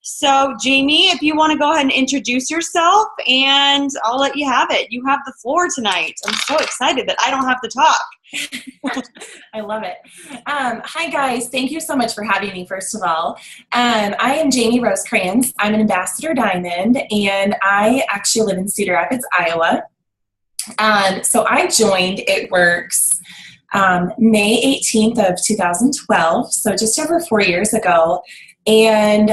So, Jamie, if you want to go ahead and introduce yourself, and I'll let you have it. You have the floor tonight. I'm so excited that I don't have to talk. I love it. Hi, guys. Thank you so much for having me, first of all. I am JamiRosekrans. I'm an Ambassador Diamond, and I actually live in Cedar Rapids, Iowa. So I joined It Works May 18th of 2012, so just over 4 years ago. And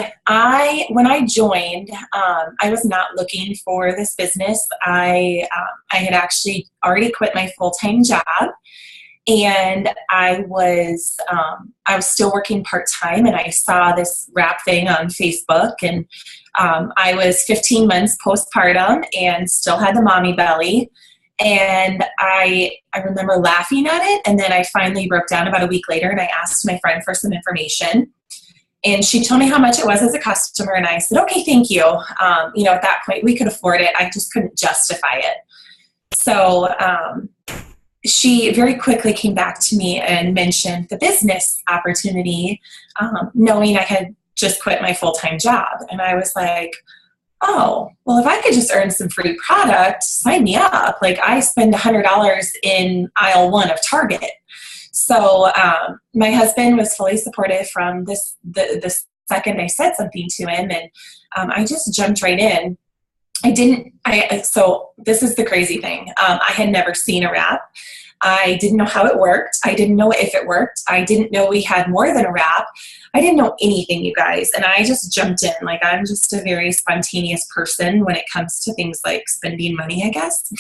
when I joined, I was not looking for this business. I had actually already quit my full-time job, and I was still working part-time, and I saw this wrap thing on Facebook, and I was 15 months postpartum and still had the mommy belly. And I remember laughing at it, and then I finally broke down about a week later, and I asked my friend for some information. And she told me how much it was as a customer, and I said, okay, thank you. At that point, we could afford it. I just couldn't justify it. So she very quickly came back to me and mentioned the business opportunity, knowing I had just quit my full-time job. And I was like, oh, well, if I could just earn some free product, sign me up. Like, I spend $100 in aisle 1 of Target. So my husband was fully supportive from the second I said something to him, and I just jumped right in. So this is the crazy thing. I had never seen a wrap. I didn't know how it worked. I didn't know if it worked. I didn't know we had more than a wrap. I didn't know anything, you guys, and I just jumped in. Like, I'm just a very spontaneous person when it comes to things like spending money, I guess.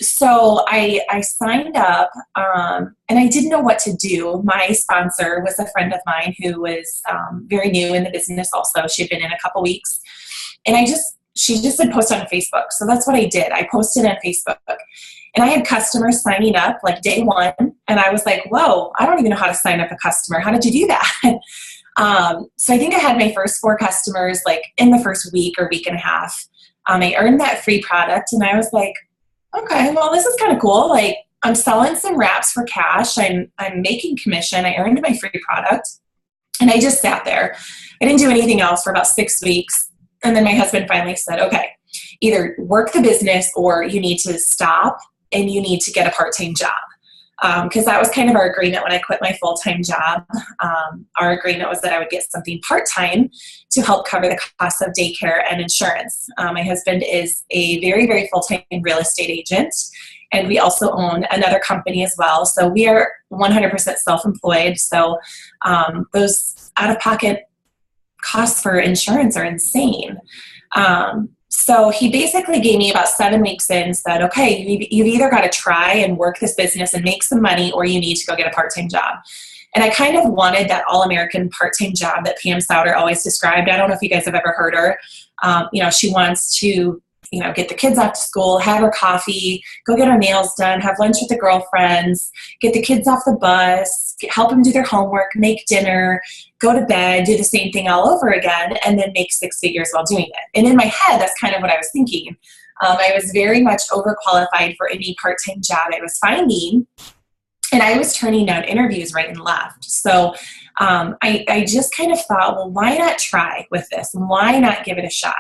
So I signed up, and I didn't know what to do. My sponsor was a friend of mine who was very new in the business also. She'd been in a couple weeks, and she just had posted on Facebook. So that's what I did. I posted on Facebook. And I had customers signing up like day one, and I was like, whoa, I don't even know how to sign up a customer. How did you do that? So I think I had my first 4 customers like in the first week or week and a half. I earned that free product, and I was like, okay, well, this is kind of cool. Like, I'm selling some wraps for cash. I'm making commission. I earned my free product, and I just sat there. I didn't do anything else for about 6 weeks. And then my husband finally said, okay, either work the business or you need to stop and you need to get a part-time job. Because that was kind of our agreement when I quit my full-time job. Our agreement was that I would get something part-time to help cover the cost of daycare and insurance. My husband is a very, very full-time real estate agent, and we also own another company as well. So we are 100% self-employed. So those out-of-pocket costs for insurance are insane. So he basically gave me about 7 weeks in, said, okay, you've either got to try and work this business and make some money, or you need to go get a part-time job. And I kind of wanted that all-American part-time job that Pam Souter always described. I don't know if you guys have ever heard her. She wants to, get the kids off to school, have her coffee, go get her nails done, have lunch with the girlfriends, get the kids off the bus, help them do their homework, make dinner, go to bed, do the same thing all over again, and then make 6 figures while doing it. And in my head, that's kind of what I was thinking. I was very much overqualified for any part-time job I was finding, and I was turning down interviews right and left. So I just kind of thought, well, why not try with this? Why not give it a shot?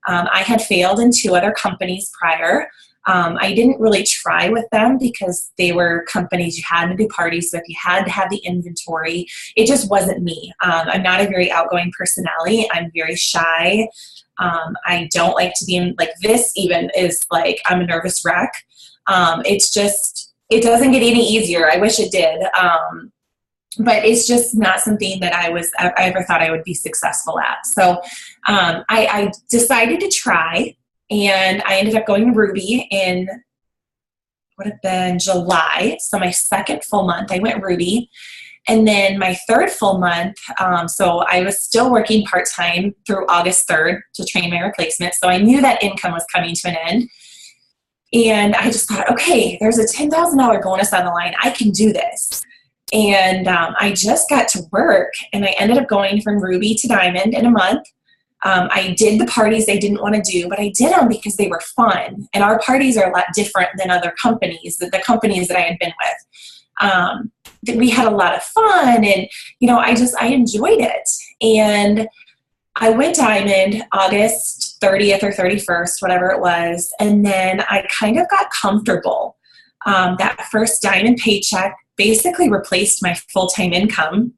I had failed in 2 other companies prior. I didn't really try with them because they were companies you had to do parties with. You had to have the inventory. It just wasn't me. I'm not a very outgoing personality. I'm very shy. I don't like to be in, like, this even is like, I'm a nervous wreck. It doesn't get any easier. I wish it did. But it's just not something that I ever thought I would be successful at. So I decided to try, and I ended up going to Ruby in, would have been July. So my second full month, I went Ruby. And then my third full month, so I was still working part-time through August 3rd to train my replacement. So I knew that income was coming to an end. And I just thought, okay, there's a $10,000 bonus on the line. I can do this. And I just got to work, and I ended up going from Ruby to Diamond in a month. I did the parties I didn't want to do, but I did them because they were fun. And our parties are a lot different than other companies, the companies that I had been with. We had a lot of fun, and, I enjoyed it. And I went diamond August 30th or 31st, whatever it was. And then I kind of got comfortable. That first diamond paycheck basically replaced my full-time income.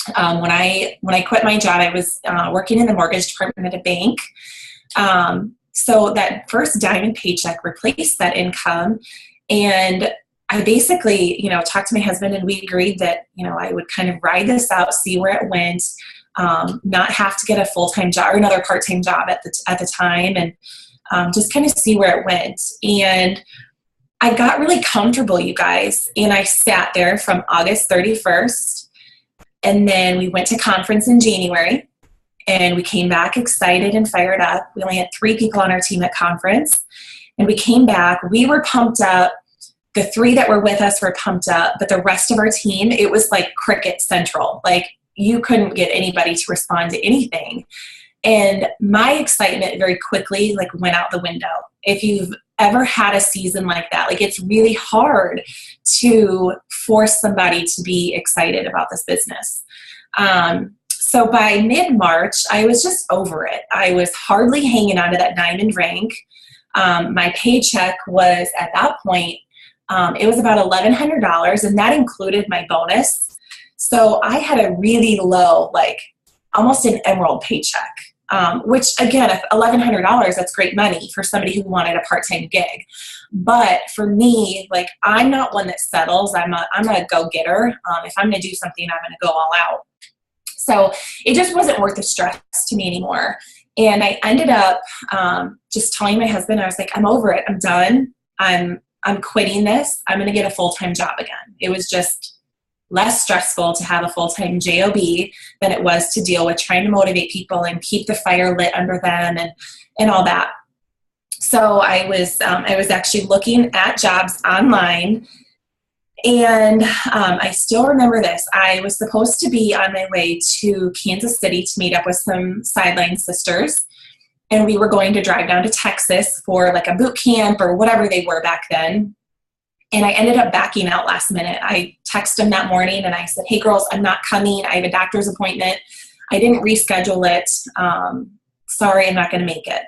When I quit my job, I was working in the mortgage department at a bank. So that first diamond paycheck replaced that income. And I basically, talked to my husband, and we agreed that, I would kind of ride this out, see where it went, not have to get a full-time job or another part-time job at the time, and just kind of see where it went. And I got really comfortable, you guys, and I sat there from August 31st, and then we went to conference in January, and we came back excited and fired up. We only had 3 people on our team at conference, and we came back. We were pumped up. The 3 that were with us were pumped up, but the rest of our team, it was like cricket central. Like, you couldn't get anybody to respond to anything. And my excitement very quickly went out the window. If you've ever had a season like that, it's really hard to force somebody to be excited about this business. So by mid-March, I was just over it. I was hardly hanging on to that diamond rank. My paycheck was, at that point, it was about $1,100, and that included my bonus. So I had a really low, almost an emerald paycheck, which, again, $1,100, that's great money for somebody who wanted a part-time gig. But for me, I'm not one that settles. I'm a go-getter. If I'm going to do something, I'm going to go all out. So it just wasn't worth the stress to me anymore. And I ended up just telling my husband, I was like, I'm over it. I'm done. I'm quitting this. I'm going to get a full-time job again. It was just less stressful to have a full-time job than it was to deal with trying to motivate people and keep the fire lit under them and all that. So I was actually looking at jobs online, and I still remember this. I was supposed to be on my way to Kansas City to meet up with some Sideline sisters, and we were going to drive down to Texas for a boot camp or whatever they were back then. And I ended up backing out last minute. I texted them that morning and I said, hey girls, I'm not coming. I have a doctor's appointment. I didn't reschedule it. Sorry, I'm not going to make it.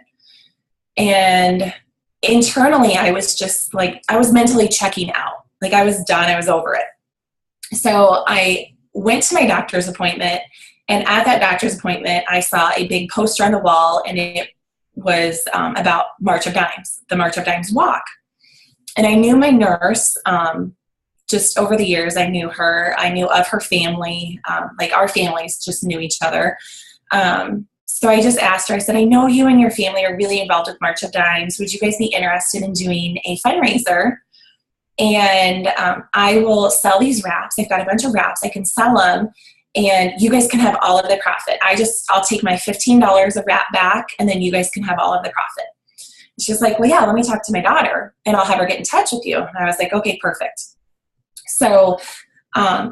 And internally, I was just I was mentally checking out. I was done. I was over it. So I went to my doctor's appointment, and at that doctor's appointment, I saw a big poster on the wall, and it was about March of Dimes, the March of Dimes walk. And I knew my nurse, just over the years, I knew her. I knew of her family. Our families just knew each other. So I just asked her, I said, I know you and your family are really involved with March of Dimes. Would you guys be interested in doing a fundraiser? And I will sell these wraps. I've got a bunch of wraps. I can sell them, and you guys can have all of the profit. I'll take my $15 of wrap back, and then you guys can have all of the profit. She was like, well, yeah, let me talk to my daughter, and I'll have her get in touch with you. And I was like, okay, perfect. So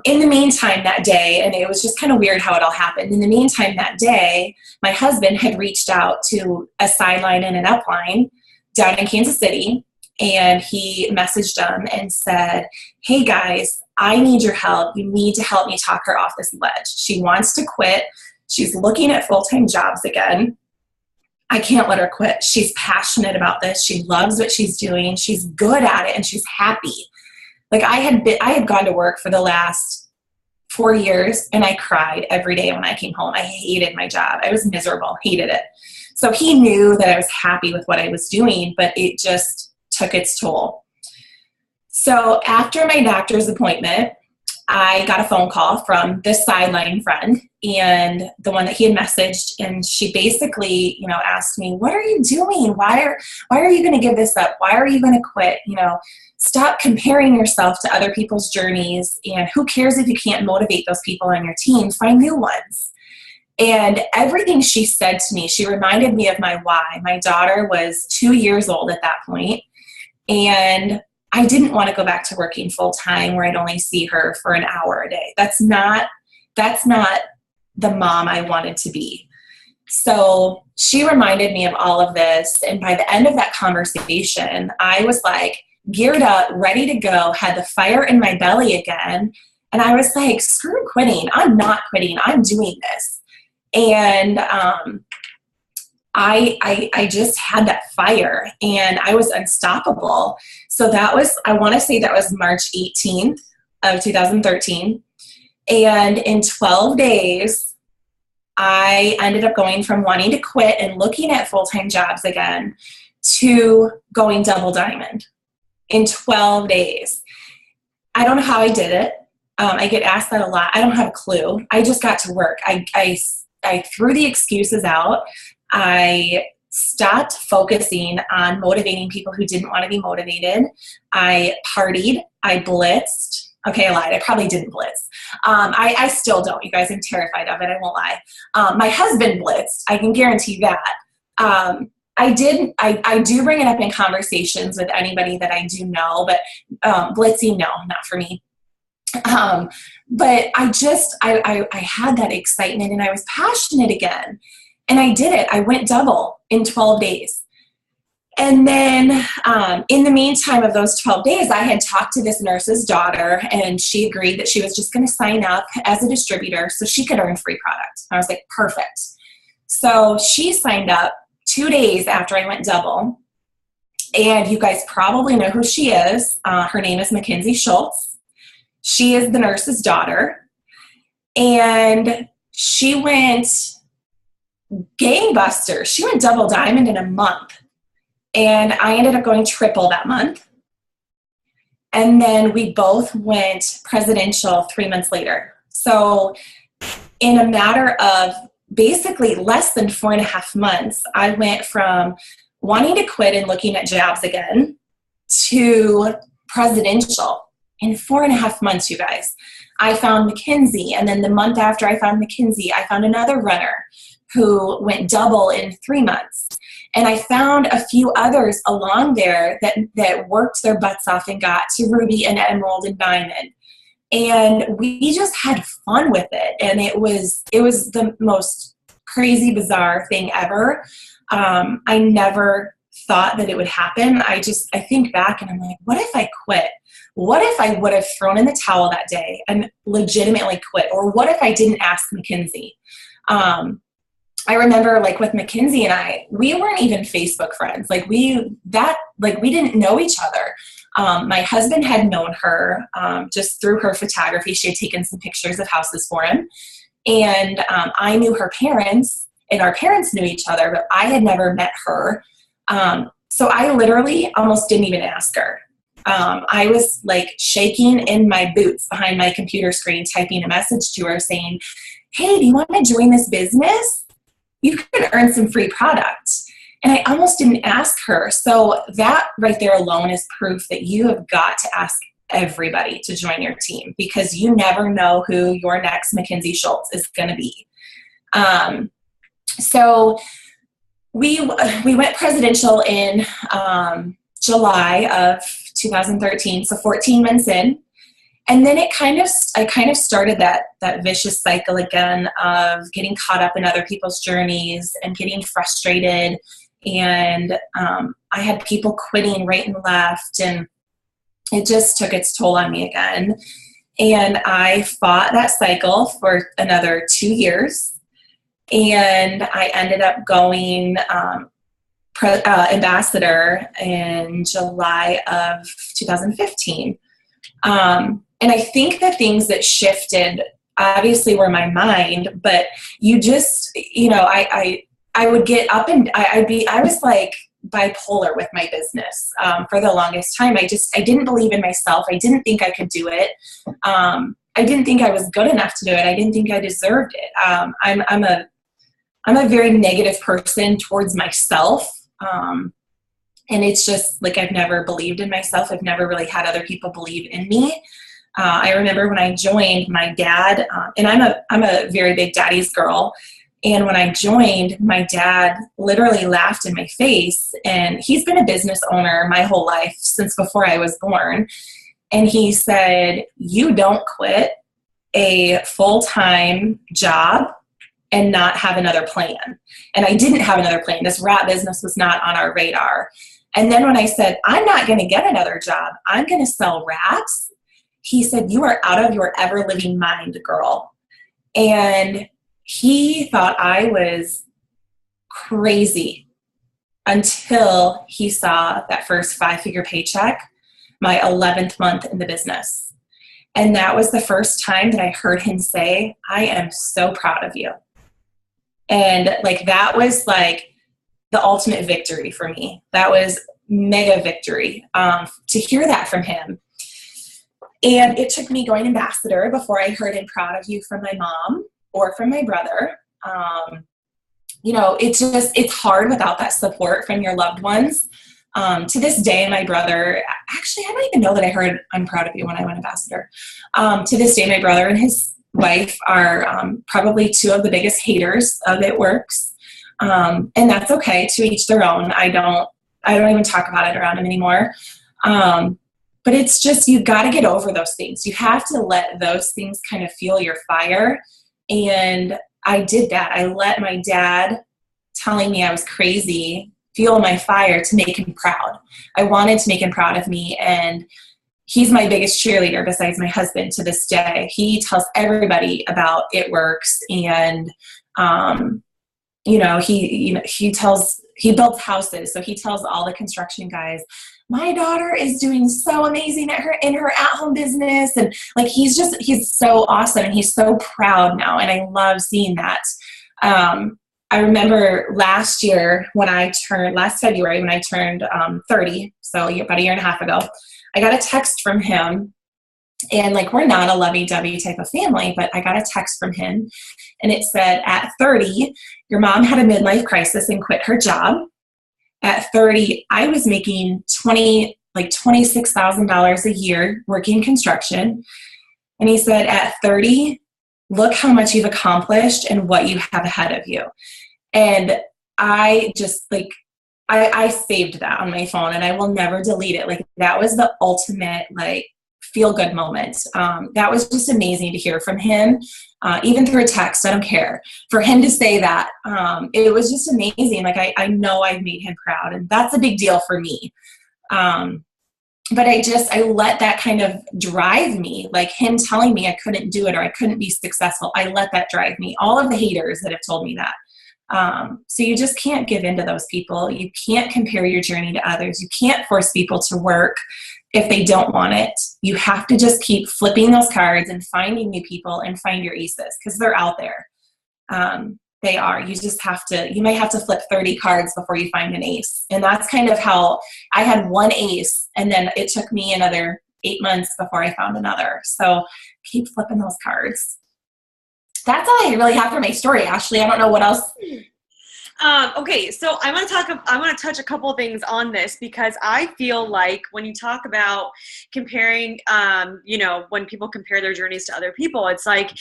in the meantime that day, and it was just kind of weird how it all happened. In the meantime that day, my husband had reached out to a sideline and an upline down in Kansas City, and he messaged them and said, hey guys, I need your help. You need to help me talk her off this ledge. She wants to quit. She's looking at full-time jobs again. I can't let her quit. She's passionate about this. She loves what she's doing. She's good at it, and she's happy. I had gone to work for the last 4 years, and I cried every day when I came home. I hated my job. I was miserable, hated it. So he knew that I was happy with what I was doing, but it just took its toll. So after my doctor's appointment, I got a phone call from this sideline friend, and the one that he had messaged, and she basically, asked me, what are you doing? Why are you going to give this up? Why are you going to quit? Stop comparing yourself to other people's journeys, and who cares if you can't motivate those people on your team? Find new ones. And everything she said to me, she reminded me of my why. My daughter was 2 years old at that point, and I didn't want to go back to working full time where I'd only see her for an hour a day. That's not the mom I wanted to be. So she reminded me of all of this. And by the end of that conversation, I was like, geared up, ready to go, had the fire in my belly again. And I was like, screw quitting. I'm not quitting. I'm doing this. And I just had that fire and I was unstoppable. So that was, I want to say that was March 18th of 2013. And in 12 days, I ended up going from wanting to quit and looking at full-time jobs again to going double diamond in 12 days. I don't know how I did it. I get asked that a lot. I don't have a clue. I just got to work. I threw the excuses out. I stopped focusing on motivating people who didn't want to be motivated. I partied. I blitzed. Okay, I lied. I probably didn't blitz. I still don't, you guys. I'm terrified of it. I won't lie. My husband blitzed. I can guarantee that. I do bring it up in conversations with anybody that I do know, but blitzing, no, not for me. But I had that excitement and I was passionate again. And I did it. I went double in 12 days. And then in the meantime of those 12 days, I had talked to this nurse's daughter and she agreed that she was just going to sign up as a distributor so she could earn free product. I was like, perfect. So she signed up 2 days after I went double. And you guys probably know who she is. Her name is Mackenzie Schultz. She is the nurse's daughter. And she went gangbusters. She went double diamond in a month. And I ended up going triple that month. And then we both went presidential 3 months later. So in a matter of basically less than 4.5 months, I went from wanting to quit and looking at jobs again to presidential in 4.5 months, you guys. I found Mackenzie, and then the month after I found Mackenzie, I found another runner who went double in 3 months. And I found a few others along there that worked their butts off and got to ruby and emerald and diamond. And we just had fun with it. And it was the most crazy, bizarre thing ever. I never thought that it would happen. I think back and I'm like, what if I quit? What if I would have thrown in the towel that day and legitimately quit? Or what if I didn't ask Mackenzie? I remember like with Mackenzie and I, we weren't even Facebook friends. We didn't know each other. My husband had known her just through her photography. She had taken some pictures of houses for him. And I knew her parents and our parents knew each other, but I had never met her. So I literally almost didn't even ask her. I was like shaking in my boots behind my computer screen, typing a message to her saying, hey, do you want to join this business? You can earn some free products. And I almost didn't ask her. So that right there alone is proof that you have got to ask everybody to join your team because you never know who your next Mackenzie Schultz is going to be. So we went presidential in July of 2013, so 14 months in. And then I kind of started that vicious cycle again of getting caught up in other people's journeys and getting frustrated. And I had people quitting right and left, and it just took its toll on me again. And I fought that cycle for another 2 years. And I ended up going ambassador in July of 2015. And I think the things that shifted obviously were my mind, but you just, I would get up and I was like bipolar with my business for the longest time. I didn't believe in myself. I didn't think I could do it. I didn't think I was good enough to do it. I didn't think I deserved it. I'm a very negative person towards myself. And it's just like, I've never believed in myself. I've never really had other people believe in me. I remember when I joined, my dad, and I'm a very big daddy's girl. And when I joined, my dad literally laughed in my face, and he's been a business owner my whole life since before I was born. And he said, you don't quit a full-time job and not have another plan. And I didn't have another plan. This wrap business was not on our radar. And then when I said, I'm not going to get another job, I'm going to sell wraps, he said, you are out of your ever living mind, girl. And he thought I was crazy until he saw that first 5-figure paycheck, my 11th month in the business. And that was the first time that I heard him say, I am so proud of you. And like, that was like the ultimate victory for me. That was mega victory to hear that from him. And it took me going ambassador before I heard I'm proud of you from my mom or from my brother. You know, it's hard without that support from your loved ones. To this day, my brother, actually, I don't even know that I heard I'm proud of you when I went ambassador. To this day, my brother and his wife are probably two of the biggest haters of It Works. And that's okay, to each their own. I don't even talk about it around him anymore. But it's just, you've got to get over those things. You have to let those things kind of fuel your fire. And I did that. I let my dad telling me I was crazy fuel my fire to make him proud. I wanted to make him proud of me. And he's my biggest cheerleader besides my husband to this day. He tells everybody about It Works. And, you know, he builds houses. So he tells all the construction guys, my daughter is doing so amazing in her at-home business. And like, he's so awesome. And he's so proud now. And I love seeing that. I remember last February when I turned 30, so about a year and a half ago, I got a text from him. And like, we're not a lovey-dovey type of family, but I got a text from him. And it said, at 30, your mom had a midlife crisis and quit her job. At 30, I was making $26,000 a year working construction. And he said, at 30, look how much you've accomplished and what you have ahead of you. And I just I saved that on my phone and I will never delete it. Like, that was the ultimate feel good moment. That was just amazing to hear from him. Even through a text, I don't care. For him to say that, it was just amazing. Like, I know I've made him proud, and that's a big deal for me. But I let that kind of drive me, like him telling me I couldn't do it or I couldn't be successful. I let that drive me. All of the haters that have told me that. So you just can't give in to those people. You can't compare your journey to others. You can't force people to work if they don't want it. You have to just keep flipping those cards and finding new people and find your aces, because they're out there. They are. You might have to flip 30 cards before you find an ace. And that's kind of how I had one ace, and then it took me another 8 months before I found another. So keep flipping those cards. That's all I really have for my story, Ashley. I don't know what else. Okay, so I want to touch a couple of things on this, because I feel like when you talk about comparing, when people compare their journeys to other people, it's like,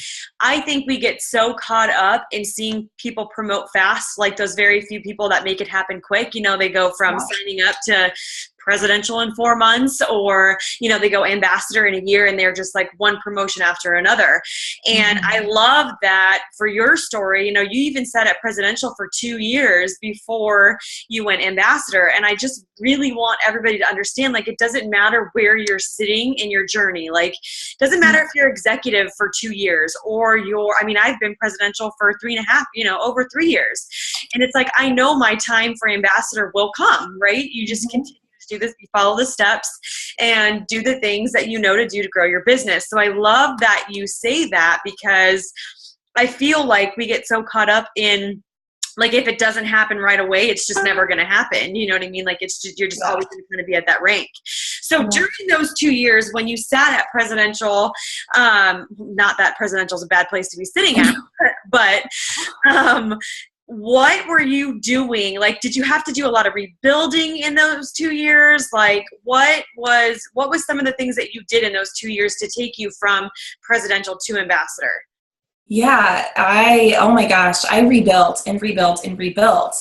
I think we get so caught up in seeing people promote fast, like those very few people that make it happen quick. They go from signing up to presidential in 4 months, or they go ambassador in a year, and they're just like one promotion after another. And I love that for your story. You even sat at presidential for 2 years before you went ambassador. And I just really want everybody to understand, like, it doesn't matter where you're sitting in your journey. Like, it doesn't matter if you're executive for 2 years or I've been presidential for 3.5, over 3 years. And it's like, I know my time for ambassador will come, right? You just continue do this, you follow the steps and do the things that you know to do to grow your business. So I love that you say that, because I feel like we get so caught up in, like, if it doesn't happen right away, it's just never going to happen. You know what I mean? Like, you're just always going to be at that rank. So during those 2 years when you sat at presidential, not that presidential is a bad place to be sitting at, but, what were you doing? Like, did you have to do a lot of rebuilding in those 2 years? Like, what was some of the things that you did in those 2 years to take you from presidential to ambassador? Yeah, oh my gosh, I rebuilt and rebuilt and rebuilt.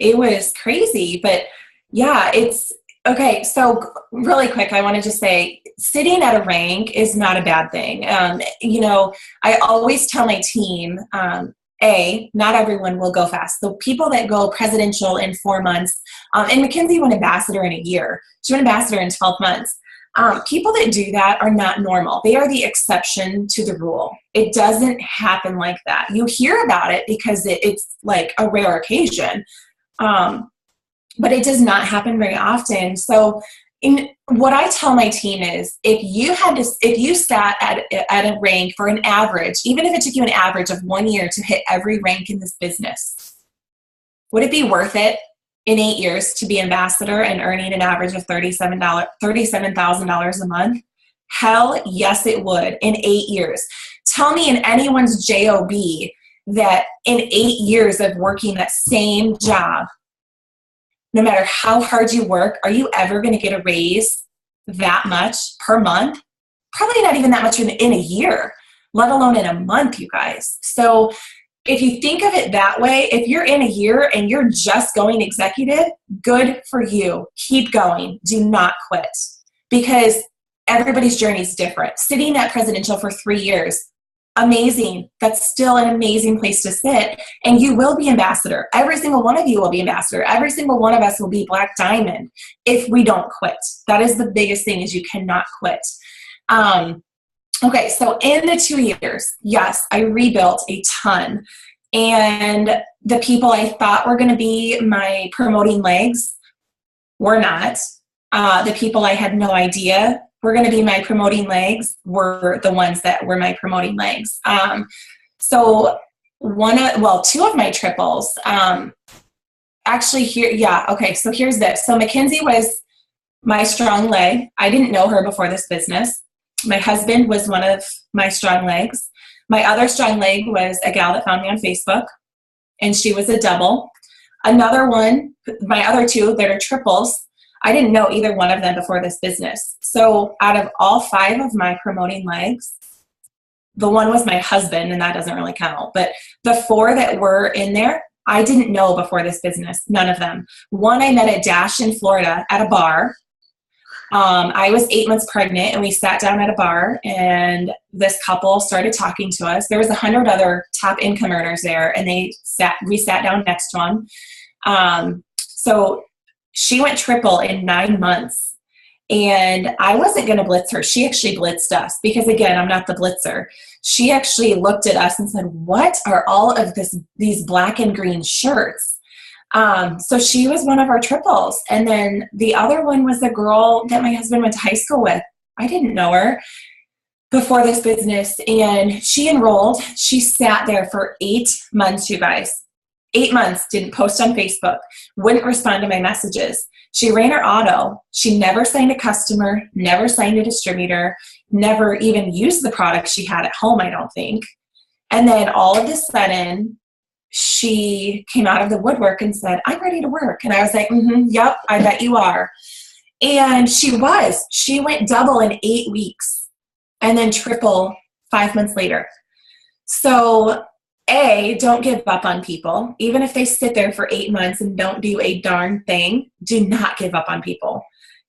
It was crazy, but yeah, it's okay. So really quick, I want to just say, sitting at a rank is not a bad thing. I always tell my team, Not everyone will go fast. The people that go presidential in 4 months, and Mackenzie went ambassador in a year. She went ambassador in 12 months. People that do that are not normal. They are the exception to the rule. It doesn't happen like that. You hear about it because it's like a rare occasion, but it does not happen very often. So what I tell my team is, if you sat at a rank for an average, even if it took you an average of 1 year to hit every rank in this business, would it be worth it in 8 years to be ambassador and earning an average of $37,000 a month? Hell yes, it would in 8 years. Tell me in anyone's job that in 8 years of working that same job, no matter how hard you work, are you ever going to get a raise that much per month? Probably not even that much in a year, let alone in a month, you guys. So if you think of it that way, if you're in a year and you're just going executive, good for you. Keep going. Do not quit, because everybody's journey is different. Sitting at presidential for 3 years, amazing. That's still an amazing place to sit, and you will be ambassador. Every single one of you will be ambassador. Every single one of us will be Black Diamond if we don't quit. That is the biggest thing, is you cannot quit. Okay, so in the 2 years, yes, I rebuilt a ton, and the people I thought were going to be my promoting legs were not. The people I had no idea were going to be my promoting legs were the ones that were my promoting legs. So two of my triples, actually here, yeah, okay, so here's this. So Mackenzie was my strong leg. I didn't know her before this business. My husband was one of my strong legs. My other strong leg was a gal that found me on Facebook, and she was a double. Another one, my other two that are triples, I didn't know either one of them before this business. So out of all 5 of my promoting legs, the one was my husband, and that doesn't really count. But the 4 that were in there, I didn't know before this business, none of them. One I met at Dash in Florida at a bar. I was 8 months pregnant, and we sat down at a bar, and this couple started talking to us. There was 100 other top income earners there, and we sat down next to them. So she went triple in 9 months, and I wasn't going to blitz her. She actually blitzed us because, again, I'm not the blitzer. She actually looked at us and said, "What are all of these black and green shirts?" So she was one of our triples. And then the other one was a girl that my husband went to high school with. I didn't know her before this business. And she enrolled. She sat there for 8 months, you guys. 8 months, didn't post on Facebook, wouldn't respond to my messages. She ran her auto. She never signed a customer, never signed a distributor, never even used the product she had at home, I don't think. And then all of a sudden, she came out of the woodwork and said, "I'm ready to work." And I was like, "Yep, I bet you are." And she was. She went double in 8 weeks and then triple 5 months later. So don't give up on people. Even if they sit there for 8 months and don't do a darn thing, do not give up on people.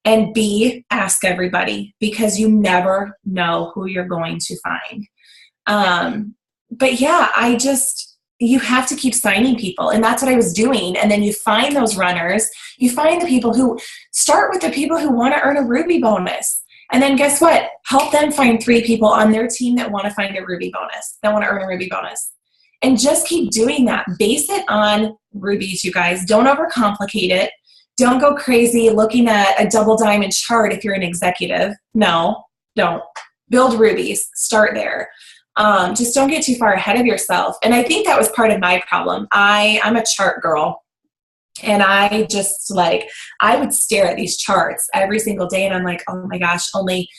And B, ask everybody, because you never know who you're going to find. But yeah, you have to keep signing people, and that's what I was doing. And then you find those runners, you find the people who start with the people who want to earn a Ruby bonus. And then guess what? Help them find 3 people on their team that want to find a Ruby bonus, that want to earn a Ruby bonus. And just keep doing that. Base it on rubies, you guys. Don't overcomplicate it. Don't go crazy looking at a double diamond chart if you're an executive. No, don't. Build rubies. Start there. Just don't get too far ahead of yourself. And I think that was part of my problem. I'm a chart girl. And I would stare at these charts every single day, and I'm like, oh my gosh, only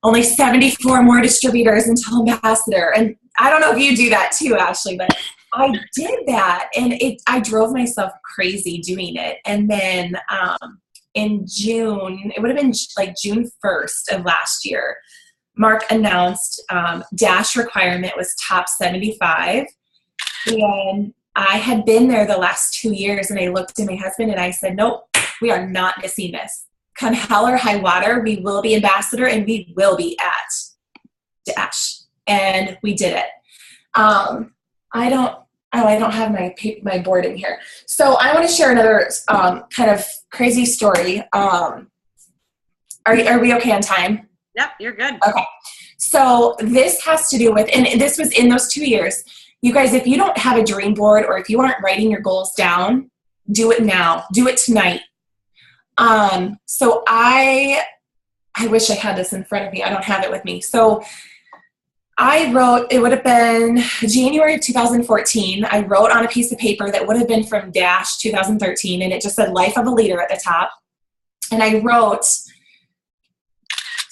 74 more distributors until ambassador. And I don't know if you do that too, Ashley, but I did that, and I drove myself crazy doing it. And then in June, it would have been like June 1st of last year, Mark announced Dash requirement was top 75. And I had been there the last 2 years, and I looked at my husband and I said, "Nope, we are not missing this. Come hell or high water, we will be ambassador, and we will be at Dash." And we did it. I Oh, I don't have my board in here. So I want to share another kind of crazy story. Are we okay on time? Yep, you're good. Okay. So this has to do with, and this was in those 2 years. You guys, if you don't have a dream board or if you aren't writing your goals down, do it now. Do it tonight. So I wish I had this in front of me. I don't have it with me. So I wrote, it would have been January of 2014. I wrote on a piece of paper that would have been from Dash 2013, and it just said Life of a Leader at the top. And I wrote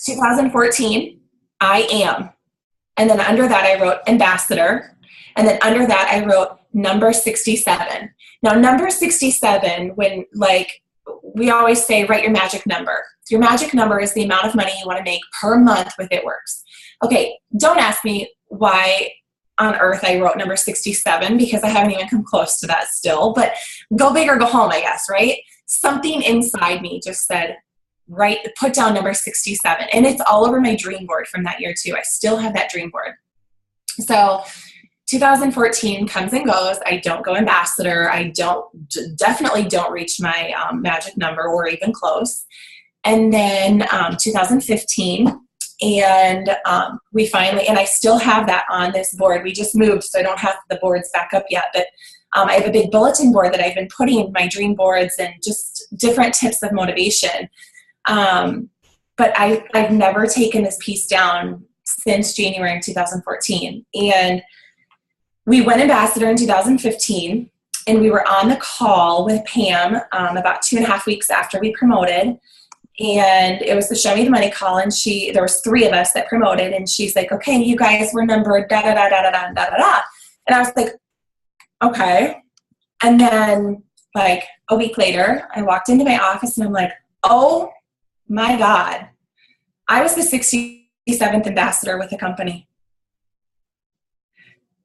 2014, I am. And then under that, I wrote ambassador. And then under that, I wrote number 67. Now, number 67, when we always say, write your magic number. Your magic number is the amount of money you want to make per month with It Works. Okay, don't ask me why on earth I wrote number 67 because I haven't even come close to that still, but go big or go home, I guess, right? Something inside me just said, put down number 67. And it's all over my dream board from that year too. I still have that dream board. So 2014 comes and goes. I don't go ambassador. I definitely don't reach my magic number or even close. And then 2015, and we finally, and I still have that on this board. We just moved, so I don't have the boards back up yet, but I have a big bulletin board that I've been putting my dream boards and just different tips of motivation. But I've never taken this piece down since January of 2014. And we went ambassador in 2015, and we were on the call with Pam about 2.5 weeks after we promoted. And it was the Show Me the Money call, and there was 3 of us that promoted, and she's like, okay, you guys were numbered da da da da da da da da da. And I was like, okay. And then like a week later, I walked into my office and I'm like, oh my God, I was the 67th ambassador with the company.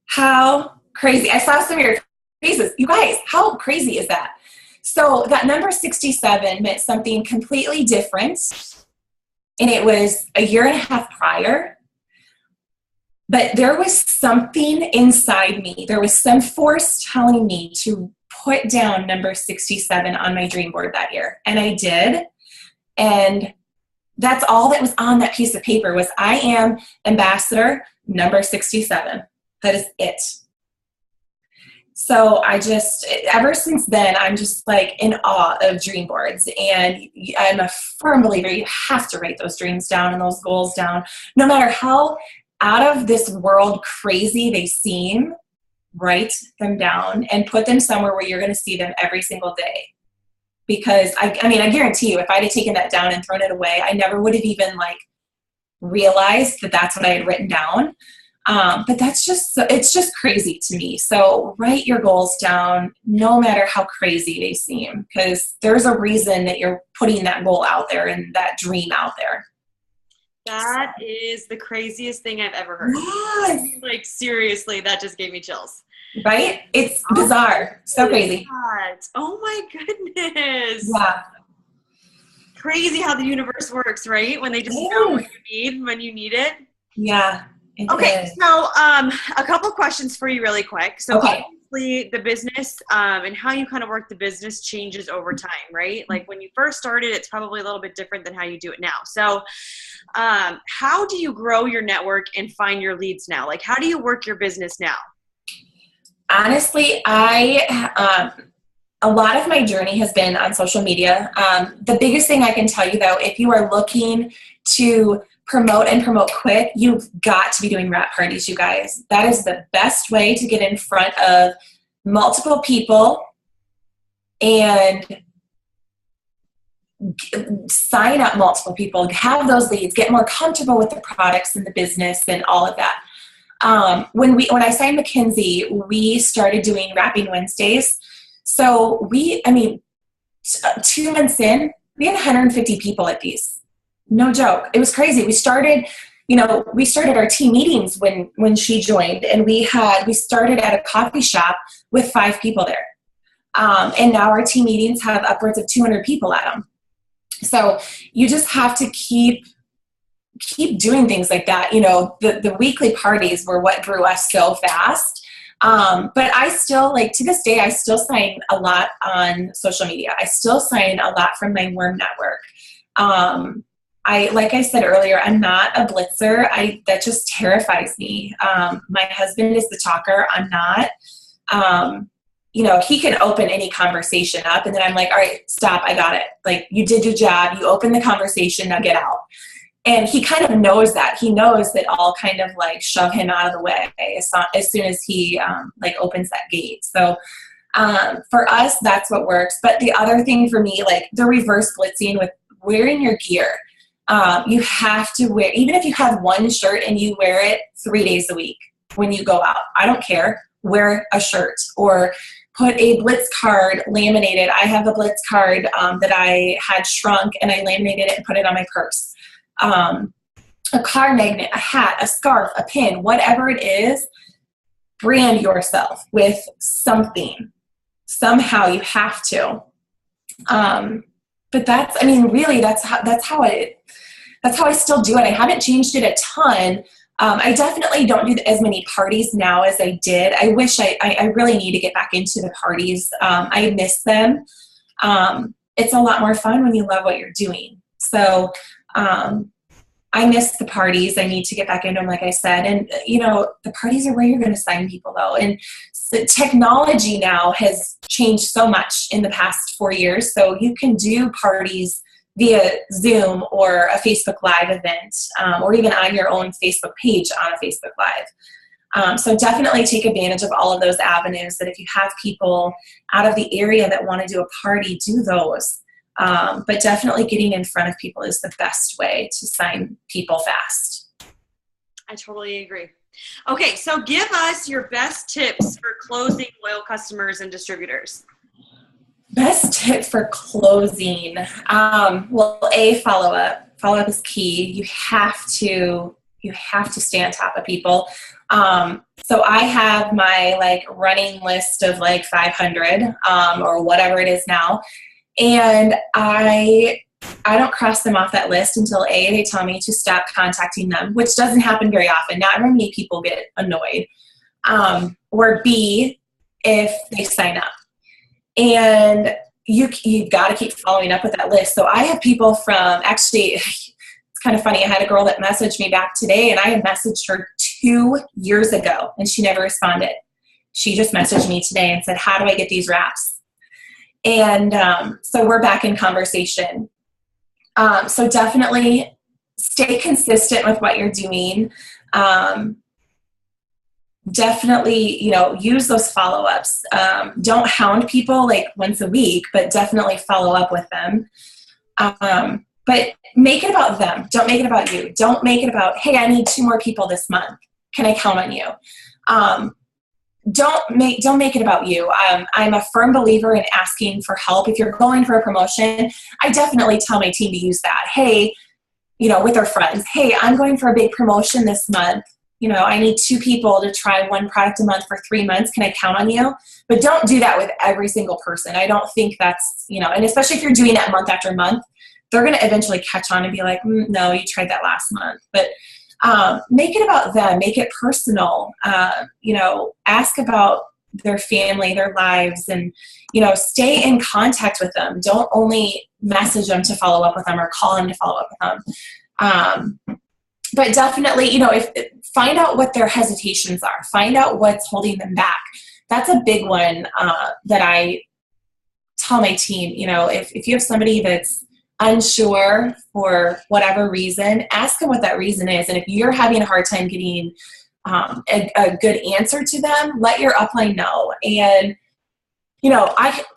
How crazy. I saw some of your faces. You guys, how crazy is that? So that number 67 meant something completely different, and it was a year and a half prior, but there was something inside me. There was some force telling me to put down number 67 on my dream board that year, and I did, and that's all that was on that piece of paper was I am ambassador number 67. That is it. So I just, ever since then, I'm just like in awe of dream boards. And I'm a firm believer you have to write those dreams down and those goals down. No matter how out of this world crazy they seem, write them down and put them somewhere where you're going to see them every single day. Because I guarantee you, if I'd have taken that down and thrown it away, I never would have even realized that that's what I had written down. But it's just crazy to me. So write your goals down no matter how crazy they seem, because there's a reason that you're putting that goal out there and that dream out there. That is the craziest thing I've ever heard. Yes. Seriously, that just gave me chills. Right? It's bizarre. So crazy. God. Oh my goodness. Yeah. Crazy how the universe works, right? When they just know what you need when you need it. Yeah. Okay, so a couple questions for you really quick. So obviously the business and how you kind of work the business changes over time, right? Like when you first started, it's probably a little bit different than how you do it now. So how do you grow your network and find your leads now? Like how do you work your business now? Honestly, a lot of my journey has been on social media. The biggest thing I can tell you though, if you are looking to promote and promote quick, you've got to be doing wrap parties, you guys. That is the best way to get in front of multiple people and sign up multiple people, have those leads, get more comfortable with the products and the business and all of that. When I signed McKinsey, we started doing Wrapping Wednesdays. So 2 months in, we had 150 people at these. No joke. It was crazy. We started our team meetings when she joined, and we started at a coffee shop with 5 people there. And now our team meetings have upwards of 200 people at them. So you just have to keep doing things like that. The weekly parties were what grew us so fast. But I still, like, to this day, I still sign a lot on social media. I still sign a lot from my warm network. Like I said earlier, I'm not a blitzer. That just terrifies me. My husband is the talker. I'm not. He can open any conversation up, and then I'm like, all right, stop. I got it. Like, you did your job. You opened the conversation. Now get out. And he kind of knows that. He knows that I'll kind of like shove him out of the way as soon as he like opens that gate. So for us, that's what works. But the other thing for me, like the reverse blitzing with wearing your gear, you have to wear, even if you have one shirt and you wear it 3 days a week when you go out, I don't care, wear a shirt or put a Blitz card laminated. I have a Blitz card that I had shrunk and I laminated it and put it on my purse. A car magnet, a hat, a scarf, a pin, whatever it is, brand yourself with something. Somehow you have to. But that's how I still do it. I haven't changed it a ton. I definitely don't do as many parties now as I did. I wish I really need to get back into the parties. I miss them. It's a lot more fun when you love what you're doing. So, I miss the parties. I need to get back into them, like I said. And, the parties are where you're going to sign people, though. And the technology now has changed so much in the past 4 years. So you can do parties via Zoom or a Facebook Live event, or even on your own Facebook page on a Facebook Live. So definitely take advantage of all of those avenues, that if you have people out of the area that want to do a party, do those. But definitely getting in front of people is the best way to sign people fast. I totally agree. Okay, so give us your best tips for closing loyal customers and distributors. Best tip for closing. Follow-up. Follow-up is key. You have to stay on top of people. So I have my running list of 500 or whatever it is now. And I don't cross them off that list until A, they tell me to stop contacting them, which doesn't happen very often. Not very many people get annoyed. Or B, if they sign up. And you've got to keep following up with that list. So I have people from, actually, it's kind of funny. I had a girl that messaged me back today, and I had messaged her 2 years ago, and she never responded. She just messaged me today and said, how do I get these wraps? And so we're back in conversation. So definitely stay consistent with what you're doing. Definitely, use those follow-ups. Don't hound people once a week, but definitely follow up with them. But make it about them. Don't make it about you. Don't make it about, hey, I need 2 more people this month. Can I count on you? Don't make it about you. I'm a firm believer in asking for help. If you're going for a promotion, I definitely tell my team to use that. Hey, with our friends, hey, I'm going for a big promotion this month. I need 2 people to try 1 product a month for 3 months. Can I count on you? But don't do that with every single person. I don't think that's, and especially if you're doing that month after month, they're going to eventually catch on and be like, no, you tried that last month. But make it about them, make it personal, ask about their family, their lives, and, stay in contact with them. Don't only message them to follow up with them or call them to follow up with them. But definitely, find out what their hesitations are, find out what's holding them back. That's a big one that I tell my team, if you have somebody that's unsure for whatever reason, ask them what that reason is. And if you're having a hard time getting a good answer to them, let your upline know. And,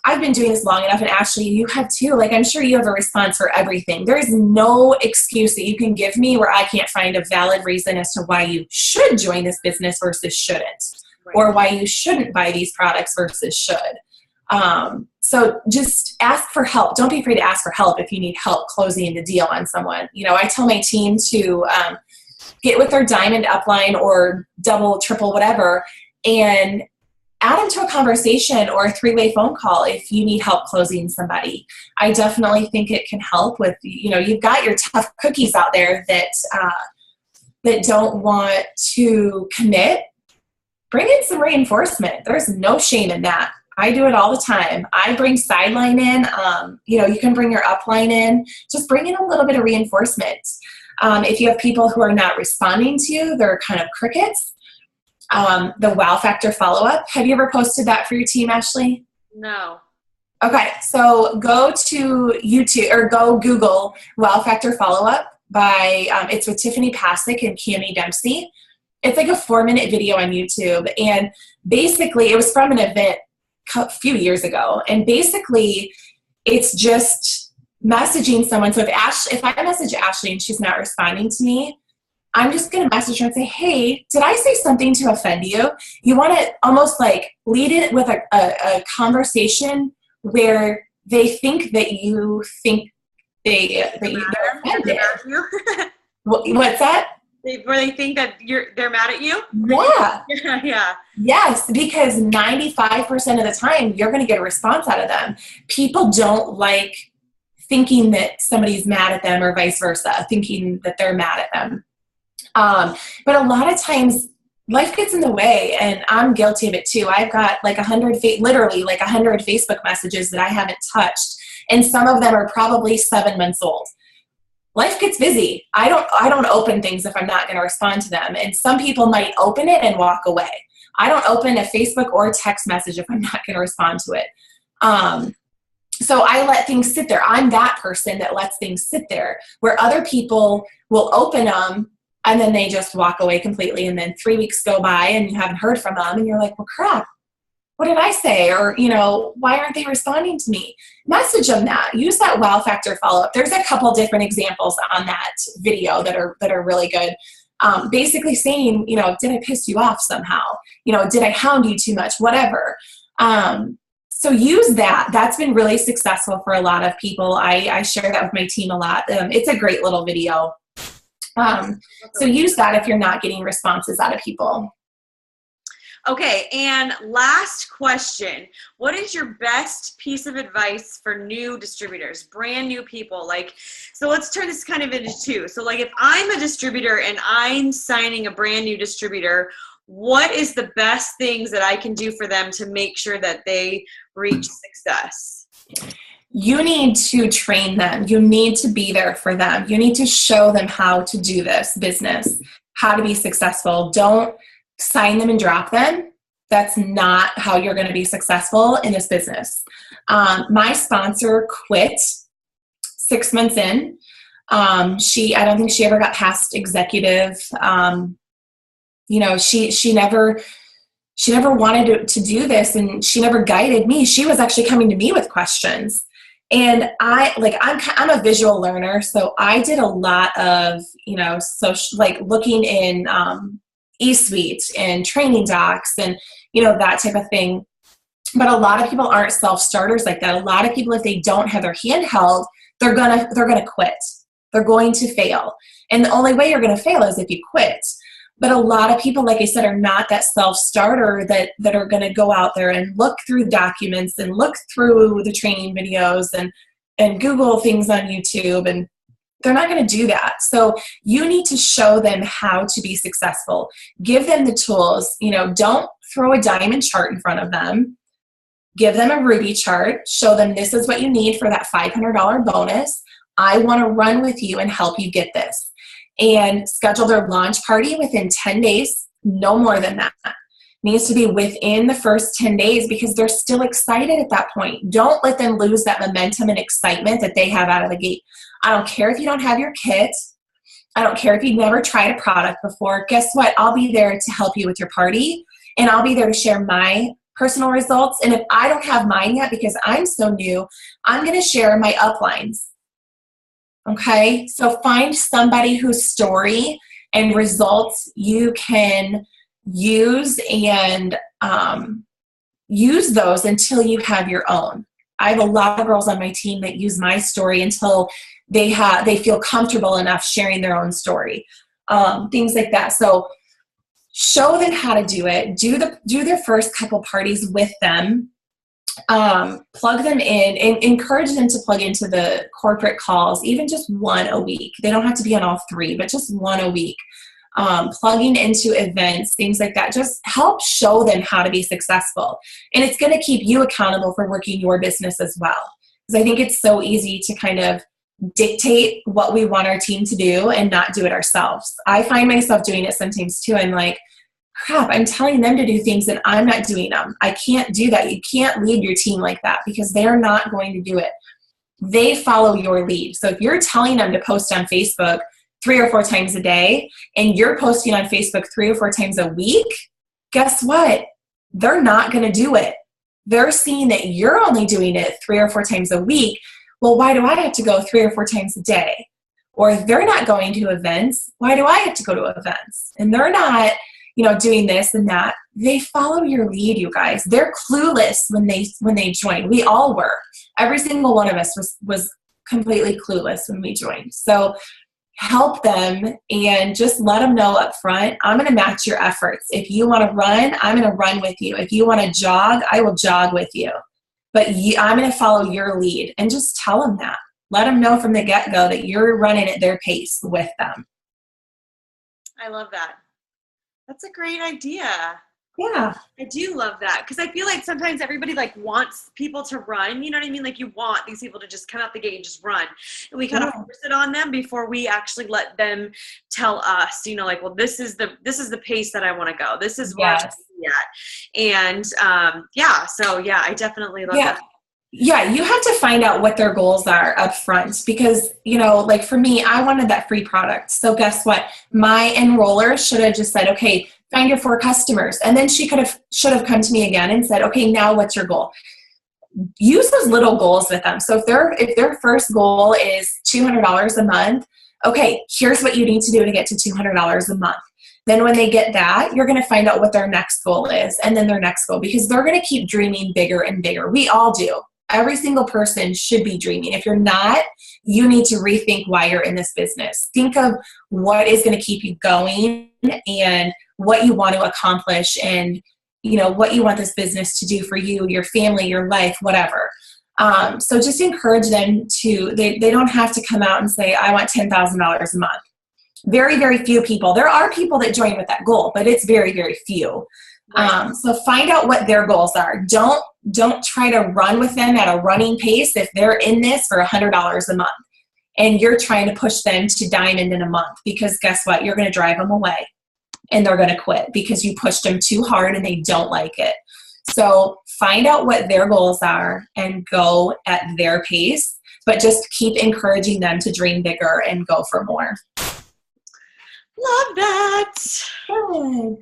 I've been doing this long enough, and Ashley, you have too. I'm sure you have a response for everything. There is no excuse that you can give me where I can't find a valid reason as to why you should join this business versus shouldn't, right, or why you shouldn't buy these products versus should. So just ask for help. Don't be afraid to ask for help if you need help closing the deal on someone. I tell my team to get with their diamond upline or double, triple, whatever, and add them to a conversation or a 3-way phone call if you need help closing somebody. I definitely think it can help with, you've got your tough cookies out there that don't want to commit. bring in some reinforcement. There's no shame in that. I do it all the time. I bring sideline in. You can bring your upline in. Just bring in a little bit of reinforcement. If you have people who are not responding to you, they're kind of crickets. The wow factor follow-up. Have you ever posted that for your team, Ashley? No. Okay, so go to YouTube or go Google wow factor follow-up by, it's with Tiffany Pasek and Cami Dempsey. It's like a 4-minute video on YouTube. And basically it was from an event a few years ago. And basically it's just messaging someone. So if I message Ashley and she's not responding to me, I'm just going to message her and say, hey, did I say something to offend you? You want to almost like lead it with a conversation where they think that you think they're offended. What's that? Where they think that they're mad at you? Yeah. Yeah. Yes, because 95% of the time you're going to get a response out of them. People don't like thinking that somebody's mad at them or vice versa, thinking that they're mad at them. But a lot of times life gets in the way, and I'm guilty of it too. I've got like 100 Facebook messages that I haven't touched, and some of them are probably 7 months old. Life gets busy. I don't open things if I'm not going to respond to them. And some people might open it and walk away. I don't open a Facebook or text message if I'm not going to respond to it. So I let things sit there. I'm that person that lets things sit there, where other people will open them and then they just walk away completely. And then 3 weeks go by and you haven't heard from them. And you're like, well, crap, what did I say? Or, why aren't they responding to me? Message them that. Use that wow factor follow-up. There's a couple different examples on that video that are really good. Basically saying, did I piss you off somehow? Did I hound you too much? Whatever. So use that. That's been really successful for a lot of people. I share that with my team a lot. It's a great little video. So use that if you're not getting responses out of people. Okay, and last question. What is your best piece of advice for new distributors, brand new people? So let's turn this kind of into two. So if I'm a distributor and I'm signing a brand new distributor, what is the best things that I can do for them to make sure that they reach success? You need to train them. You need to be there for them. You need to show them how to do this business, how to be successful. Don't sign them and drop them. That's not how you're going to be successful in this business. My sponsor quit 6 months in. I don't think she ever got past executive. She never wanted to do this, and she never guided me. She was actually coming to me with questions. And I'm a visual learner, so I did a lot of, looking in eSuite and training docs and, that type of thing. But a lot of people aren't self-starters like that. A lot of people, if they don't have their hand held, they're gonna quit. They're going to fail. And the only way you're gonna fail is if you quit. But a lot of people, like I said, are not that self-starter that are going to go out there and look through documents and look through the training videos and Google things on YouTube, and they're not going to do that. So you need to show them how to be successful. Give them the tools. Don't throw a diamond chart in front of them. Give them a Ruby chart. Show them this is what you need for that $500 bonus. I want to run with you and help you get this. And schedule their launch party within 10 days, no more than that. Needs to be within the first 10 days because they're still excited at that point. Don't let them lose that momentum and excitement that they have out of the gate. I don't care if you don't have your kit. I don't care if you've never tried a product before. Guess what? I'll be there to help you with your party, and I'll be there to share my personal results. And if I don't have mine yet because I'm so new, I'm going to share my uplines. Okay, so find somebody whose story and results you can use and use those until you have your own. I have a lot of girls on my team that use my story until they feel comfortable enough sharing their own story, things like that. So show them how to do it. Do their first couple parties with them. Plug them in and encourage them to plug into the corporate calls, even just one a week. They don't have to be on all 3, but just one a week. plugging into events, things like that. Just help show them how to be successful. And it's going to keep you accountable for working your business as well. Because I think it's so easy to kind of dictate what we want our team to do and not do it ourselves. I find myself doing it sometimes too. I'm like, crap, I'm telling them to do things and I'm not doing them. I can't do that. You can't lead your team like that because they're not going to do it. They follow your lead. So if you're telling them to post on Facebook 3 or 4 times a day and you're posting on Facebook 3 or 4 times a week, guess what? They're not going to do it. They're seeing that you're only doing it 3 or 4 times a week. Well, why do I have to go 3 or 4 times a day? Or if they're not going to events, why do I have to go to events? And they're not, doing this and that. They follow your lead, you guys. They're clueless when they join. We all were. Every single one of us was completely clueless when we joined. So help them and just let them know up front, I'm going to match your efforts. If you want to run, I'm going to run with you. If you want to jog, I will jog with you. But I'm going to follow your lead, and just tell them that. Let them know from the get-go that you're running at their pace with them. I love that. That's a great idea. Yeah. I do love that because I feel like sometimes everybody wants people to run. You know what I mean? Like you want these people to just come out the gate and just run. And we kind of force it on them before we actually let them tell us, well, this is the pace that I want to go. This is where I'm at. And I definitely love that. Yeah, you have to find out what their goals are up front because, for me, I wanted that free product. So guess what? My enroller should have just said, okay, find your 4 customers. And then should have come to me again and said, okay, now what's your goal? Use those little goals with them. So if their first goal is $200 a month, okay, here's what you need to do to get to $200 a month. Then when they get that, you're going to find out what their next goal is and then their next goal because they're going to keep dreaming bigger and bigger. We all do. Every single person should be dreaming. If you're not, you need to rethink why you're in this business. Think of what is going to keep you going and what you want to accomplish and, what you want this business to do for you, your family, your life, whatever. So just encourage them they don't have to come out and say, I want $10,000 a month. Very, very few people. There are people that join with that goal, but it's very, very few. Right. So find out what their goals are. Don't try to run with them at a running pace if they're in this for $100 a month and you're trying to push them to diamond in a month because guess what? You're going to drive them away and they're going to quit because you pushed them too hard and they don't like it. So find out what their goals are and go at their pace, but just keep encouraging them to dream bigger and go for more. Love that. Good.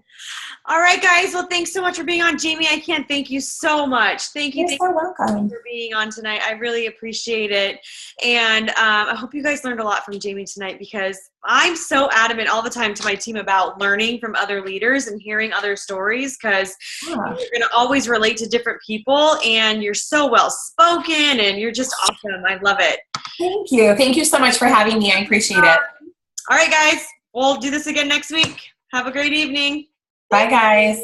All right, guys. Well, thanks so much for being on. Jamie, I can't thank you so much. Thank you. You're so welcome for being on tonight. I really appreciate it. And I hope you guys learned a lot from Jamie tonight because I'm so adamant all the time to my team about learning from other leaders and hearing other stories because you're going to always relate to different people and you're so well spoken and you're just awesome. I love it. Thank you. Thank you so much for having me. I appreciate it. All right, guys. We'll do this again next week. Have a great evening. Bye, guys.